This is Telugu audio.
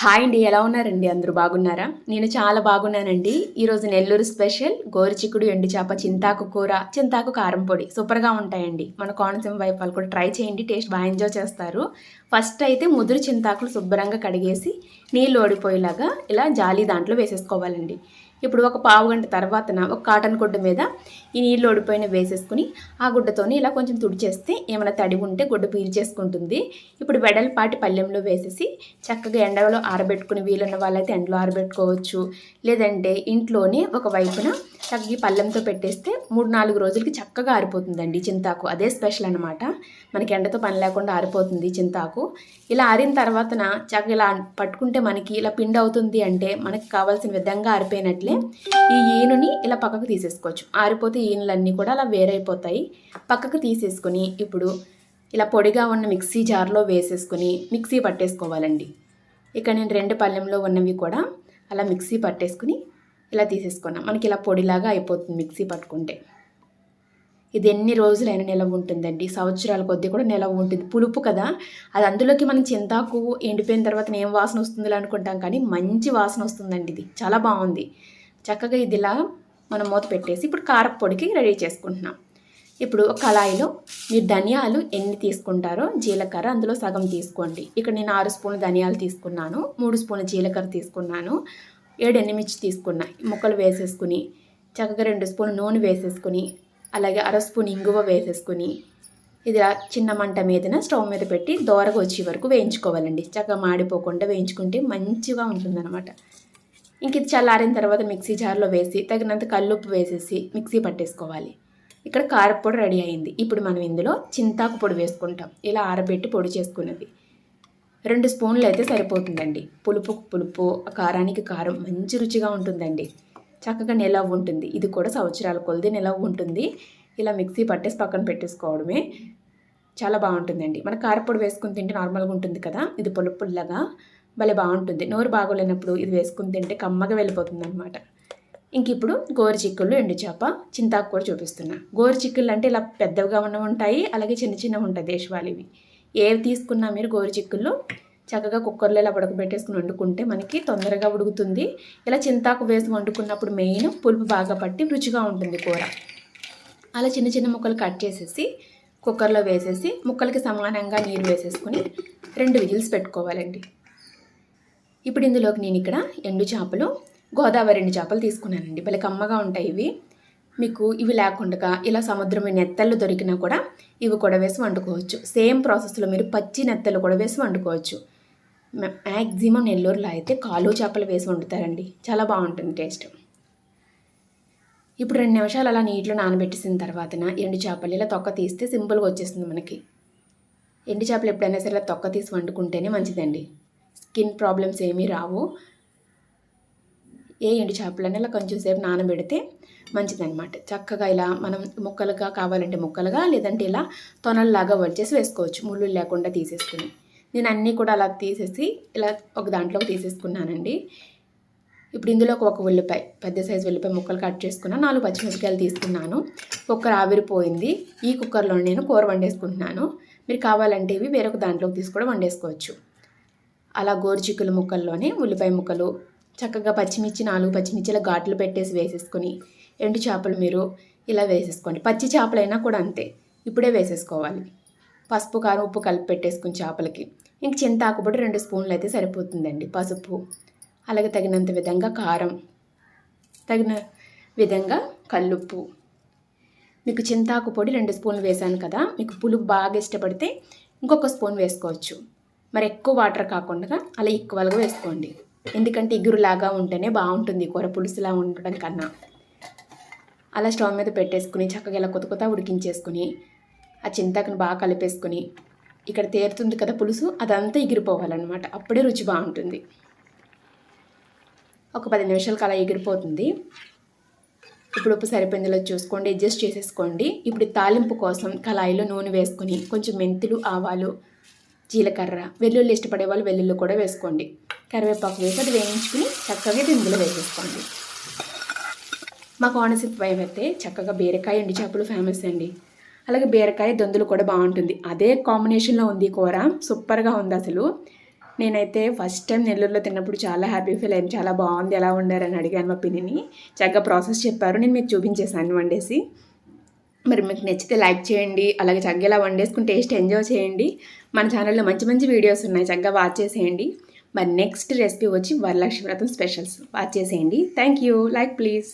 హాయ్ అండి, ఎలా ఉన్నారండి? అందరూ బాగున్నారా? నేను చాలా బాగున్నానండి. ఈరోజు నెల్లూరు స్పెషల్ గోరుచిక్కుడు ఎండు చేప చింతాకు కూర, చింతాకు కారం పొడి సూపర్గా ఉంటాయండి. మన కోనసీమ వైపు వాళ్ళు కూడా ట్రై చేయండి, టేస్ట్ బాగా ఎంజాయ్ చేస్తారు. ఫస్ట్ అయితే ముదురు చింతాకులు శుభ్రంగా కడిగేసి నీళ్ళు ఓడిపోయేలాగా ఇలా జాలి దాంట్లో వేసేసుకోవాలండి. ఇప్పుడు ఒక పావు గంట తర్వాతన ఒక కాటన్ గుడ్డ మీద ఈ నీళ్ళు ఓడిపోయిన వేసేసుకుని ఆ గుడ్డతోని ఇలా కొంచెం తుడిచేస్తే ఏమైనా తడి ఉంటే గుడ్డ పీల్చేసుకుంటుంది. ఇప్పుడు వెడల్పాటి పళ్ళెంలో వేసేసి చక్కగా ఎండలో ఆరబెట్టుకుని వీలున్న వాళ్ళైతే ఎండలో ఆరబెట్టుకోవచ్చు. లేదంటే ఇంట్లోనే ఒక వైపున చక్కగా పళ్ళెంతో పెట్టేస్తే 3-4 రోజులకి చక్కగా ఆరిపోతుందండి చింతాకు. అదే స్పెషల్ అనమాట. మనకి ఎండతో పని లేకుండా ఆరిపోతుంది చింతాకు. ఇలా ఆరిన తర్వాతన చక్కగా ఇలా పట్టుకుంటే మనకి ఇలా పిండి అవుతుంది అంటే మనకి కావాల్సిన విధంగా ఆరిపోయినట్లే ఈ ఈనుని ఇలా పక్కకు తీసేసుకోవచ్చు. ఆరిపోతే ఈనులన్నీ కూడా అలా వేరైపోతాయి. పక్కకు తీసేసుకొని ఇప్పుడు ఇలా పొడిగా ఉన్న మిక్సీ జార్లో వేసేసుకుని మిక్సీ పట్టేసుకోవాలండి. ఇక్కడ నేను 2 పళ్ళెంలో ఉన్నవి కూడా అలా మిక్సీ పట్టేసుకుని ఇలా తీసేసుకున్నాం. మనకి ఇలా పొడిలాగా అయిపోతుంది మిక్సీ పట్టుకుంటే. ఇది ఎన్ని రోజులైనా నిలవ ఉంటుందండి, సంవత్సరాల కొద్దీ కూడా నిలవ ఉంటుంది. పులుపు కదా, అది అందులోకి మనం చింతాకు ఎండిపోయిన తర్వాత ఏం వాసన వస్తుందో అనుకుంటాం, కానీ మంచి వాసన వస్తుందండి. ఇది చాలా బాగుంది. చక్కగా ఇది ఇలా మనం మూత పెట్టేసి ఇప్పుడు కారపొడికి రెడీ చేసుకుంటున్నాం. ఇప్పుడు ఒక కళాయిలో మీరు ధనియాలు ఎన్ని తీసుకుంటారో జీలకర్ర అందులో సగం తీసుకోండి. ఇక్కడ నేను 6 స్పూన్లు ధనియాలు తీసుకున్నాను, 3 స్పూన్ల జీలకర్ర తీసుకున్నాను, 7 ఎండుమిర్చి తీసుకున్నా. ముక్కలు వేసేసుకుని చక్కగా 2 స్పూన్లు నూనె వేసేసుకుని అలాగే 1/2 స్పూన్ ఇంగువ వేసేసుకుని ఇది చిన్న మంట మీదన స్టవ్ మీద పెట్టి దోరగా వచ్చే వరకు వేయించుకోవాలండి. చక్కగా మాడిపోకుండా వేయించుకుంటే మంచిగా ఉంటుందన్నమాట. ఇంక ఇది చల్లారిన తర్వాత మిక్సీ జార్లో వేసి తగినంత కల్లుప్పు వేసేసి మిక్సీ పట్టేసుకోవాలి. ఇక్కడ కారపొడి రెడీ అయింది. ఇప్పుడు మనం ఇందులో చింతాకు పొడి వేసుకుంటాం. ఇలా ఆరబెట్టి పొడి చేసుకున్నది 2 స్పూన్లు అయితే సరిపోతుందండి. పులుపు, కారానికి కారం మంచి రుచిగా ఉంటుందండి. చక్కగా నిలవ ఉంటుంది. ఇది కూడా సంవత్సరాల కొలది నిలవ ఉంటుంది. ఇలా మిక్సీ పట్టేసి పక్కన పెట్టేసుకోవడమే చాలా బాగుంటుందండి. మన కారపొడి వేసుకుని తింటే నార్మల్గా ఉంటుంది కదా, ఇది పుల్లగా భలే బాగుంటుంది. నోరు బాగోలేనప్పుడు ఇది వేసుకుని తింటే కమ్మగా వెళ్ళిపోతుంది అనమాట. ఇంక ఇప్పుడు గోరుచిక్కుళ్ళు ఎండు చేప చింతాకు కూడా చూపిస్తున్నా. గోరుచిక్కుళ్ళు అంటే ఇలా పెద్దవిగా ఉంటాయి, అలాగే చిన్న ఉంటాయి దేశవాళీవి. ఏవి తీసుకున్నా మీరు గోరుచిక్కుళ్ళు చక్కగా కుక్కర్లో ఇలా ఉడకబెట్టేసుకుని వండుకుంటే మనకి తొందరగా ఉడుకుతుంది. ఇలా చింతాకు వేసి వండుకున్నప్పుడు మెయిన్ పులుపు బాగా పట్టి రుచిగా ఉంటుంది కూర. అలా చిన్న ముక్కలు కట్ చేసేసి కుక్కర్లో వేసేసి ముక్కలకి సమానంగా నీరు వేసేసుకుని 2 విజిల్స్ పెట్టుకోవాలండి. ఇప్పుడు ఇందులోకి నేను ఇక్కడ ఎండు చేపలు, గోదావరి ఎండు చేపలు తీసుకున్నానండి. భలే కమ్మగా ఉంటాయి ఇవి. మీకు ఇవి లేకుండా ఇలా సముద్రం నెత్తళ్ళు దొరికినా కూడా ఇవి కూడా వేసి వండుకోవచ్చు. సేమ్ ప్రాసెస్లో మీరు పచ్చి నెత్తళ్ళు కూడా వేసి వండుకోవచ్చు. మ్యాక్సిమం నెల్లూరులో అయితే కాలు చేపలు వేసి వండుతారండి, చాలా బాగుంటుంది టేస్ట్. ఇప్పుడు 2 నిమిషాలు అలా నీటిలో నానబెట్టేసిన తర్వాతన ఎండు చేపలు ఇలా తొక్క తీస్తే సింపుల్గా వచ్చేస్తుంది మనకి. ఎండు చేపలు ఎప్పుడైనా సరే ఇలా తొక్క తీసి వండుకుంటేనే మంచిదండి, స్కిన్ ప్రాబ్లమ్స్ ఏమీ రావు. ఏ ఎండు చేపలైనా ఇలా కొంచెం సేపు నానబెడితే మంచిదన్నమాట. చక్కగా ఇలా మనం ముక్కలుగా కావాలంటే ముక్కలుగా, లేదంటే ఇలా తొనల్లాగా వడిచేసి వేసుకోవచ్చు, ముళ్ళు లేకుండా తీసేసుకుని. నేను అన్నీ కూడా అలా తీసేసి ఇలా ఒక దాంట్లోకి తీసేసుకున్నానండి. ఇప్పుడు ఇందులోకి ఒక ఉల్లిపాయ, పెద్ద సైజు ఉల్లిపాయ ముక్కలు కట్ చేసుకున్నాను, 4 పచ్చిమిరపకాయలు తీసుకున్నాను. కుక్కర్ ఆవిరిపోయింది. ఈ కుక్కర్లో నేను కూర వండేసుకుంటున్నాను. మీరు కావాలంటే ఇవి వేరొక దాంట్లోకి తీసి కూడా వండేసుకోవచ్చు. అలా గోరుచిక్కుల ముక్కల్లోనే ఉల్లిపాయ ముక్కలు, చక్కగా పచ్చిమిర్చి 4 పచ్చిమిర్చిల ఘాట్లు పెట్టేసి వేసేసుకొని ఎండు చేపలు మీరు ఇలా వేసేసుకోండి. పచ్చి చేపలైనా కూడా అంతే, ఇప్పుడే వేసేసుకోవాలి. పసుపు, కారం, ఉప్పు కలిపి పెట్టేసుకుని చేపలకి. ఇంక చింతాకు పొడి 2 స్పూన్లు అయితే సరిపోతుందండి. పసుపు, అలాగే తగినంత విధంగా కారం, తగిన విధంగా కల్లుప్పు. మీకు చింతాకు పొడి 2 స్పూన్లు వేసాను కదా, మీకు పులుపు బాగా ఇష్టపడితే ఇంకొక స్పూన్ వేసుకోవచ్చు. మరి ఎక్కువ వాటర్ కాకుండా అలా ఈక్వల్గా వేసుకోండి, ఎందుకంటే ఇగురులాగా ఉంటేనే బాగుంటుంది కూర, పులుసులా ఉండడం కన్నా. అలా స్టవ్ మీద పెట్టేసుకుని చక్కగా ఇలా కొత్త ఉడికించేసుకుని ఆ చింతాకుని బాగా కలిపేసుకుని ఇక్కడ తేరుతుంది కదా పులుసు, అదంతా ఎగిరిపోవాలన్నమాట. అప్పుడే రుచి బాగుంటుంది. ఒక 10 నిమిషాలకు అలా ఎగిరిపోతుంది. ఇప్పుడు ఉప్పు సరిపోయిందిలో చూసుకోండి, అడ్జస్ట్ చేసేసుకోండి. ఇప్పుడు తాలింపు కోసం కళాయిలో నూనె వేసుకొని కొంచెం మెంతులు, ఆవాలు, జీలకర్ర, వెల్లుల్లి ఇష్టపడే వాళ్ళు వెల్లుల్లి కూడా వేసుకోండి. కరివేపాకు వేసి అది వేయించుకుని చక్కగా ఇందులో వేసేసుకోండి. మా కోనసీమ వైపు అయితే చక్కగా బీరకాయ ఎండు చేపలు ఫేమస్ అండి. అలాగే బీరకాయ దొందులు కూడా బాగుంటుంది. అదే కాంబినేషన్లో ఉంది కూర, సూపర్గా ఉంది అసలు. నేనైతే ఫస్ట్ టైం నెల్లూరులో తిన్నప్పుడు చాలా హ్యాపీ ఫీల్ అయ్యాను. చాలా బాగుంది, ఎలా వండారని అడిగాను మా పిన్నిని. చక్కగా ప్రాసెస్ చెప్పారు, నేను మీకు చూపించేసాను వండేసి. మరి మీకు నచ్చితే లైక్ చేయండి, అలాగే చక్కగా ఇలా వండేసుకుని టేస్ట్ ఎంజాయ్ చేయండి. మన ఛానల్లో మంచి మంచి వీడియోస్ ఉన్నాయి, చక్కగా వాచ్ చేసేయండి. మరి నెక్స్ట్ రెసిపీ వచ్చి వరలక్ష్మి వ్రతం స్పెషల్స్ వాచ్ చేసేయండి. Thank you. Like please.